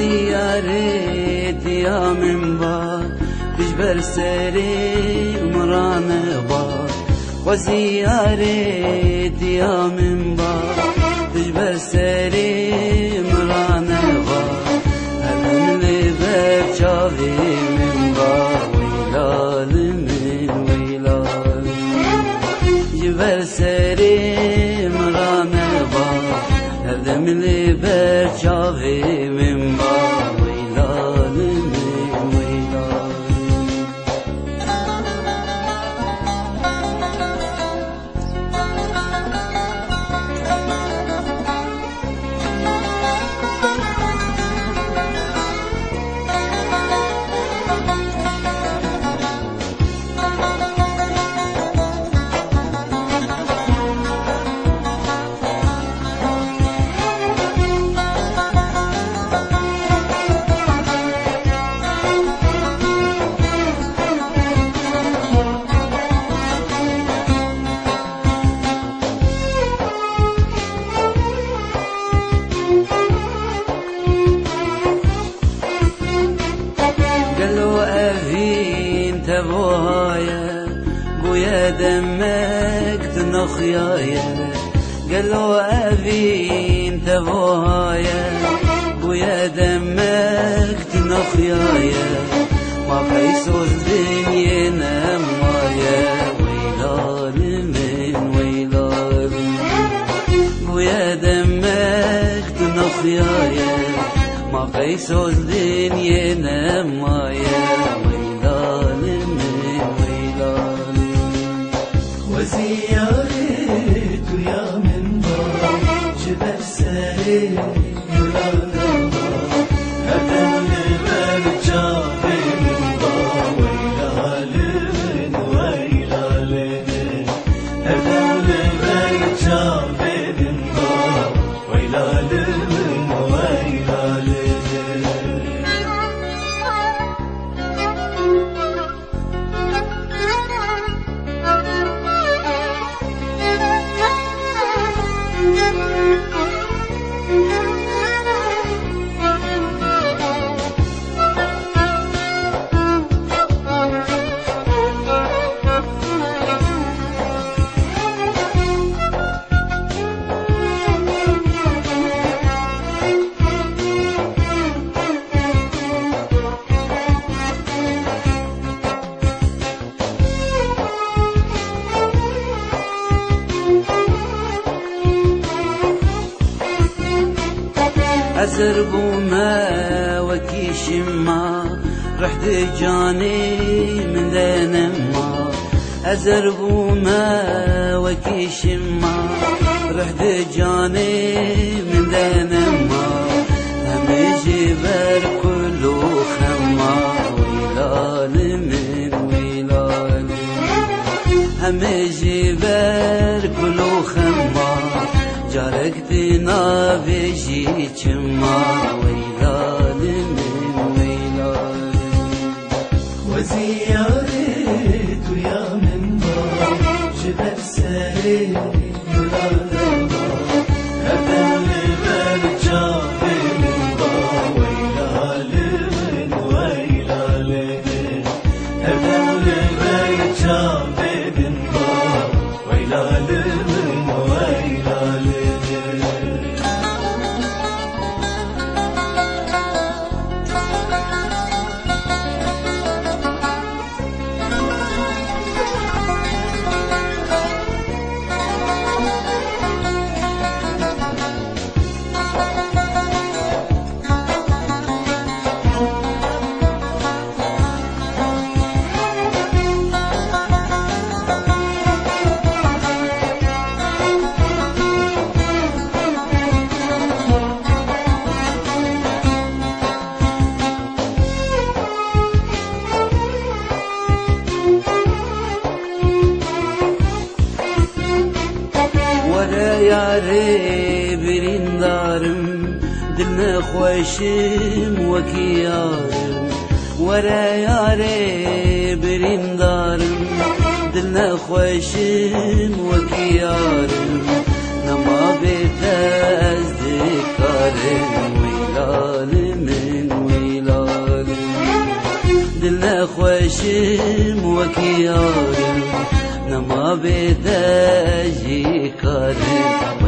وزيارت يا منبر بجبر سري مران بار وزيارت يا منبر بجبر سري مران بار هلن لبر شافي منبر ويلال من ويلال جبر سري مران بار هلن لبر شافي منبر ويلال من ويلال تبوهايا بويا دمك تنخيايا قالوا أبين تبوهايا بويا دمك تنخيايا ما قيسوا الدنيا نمايا ويلال من ويلال بويا دمك تنخيايا ما قيسوا الدنيا نمايا وزيارت يا منبر جبل سري مران بار هدم لبر شافي منبر ويلال من ويلال هدم لبر شافي منبر ويلال من ويلال أزرب ما وكيش ما رحت جاني من ذن ما أزرب ما وكيش ما رحت جاني من ذن ما هم جبر كله خما ويلال من ويلال هم جبر كله خما جارك دينا بيجي كما ويلال من ويلال وزيارت يا منبر جبل سري مران بار هدم لبر شافي منبر ويلال من ويلال هدم لبر شافي منبر ويلال من ويلال ياري بريندارم دلنا خوشم وكيارم ورا ياري بريندارم دلنا خوشم وكيارم نما بيت از ذكرم ويلال من خوشم وکی یارم نما بیده جی کارم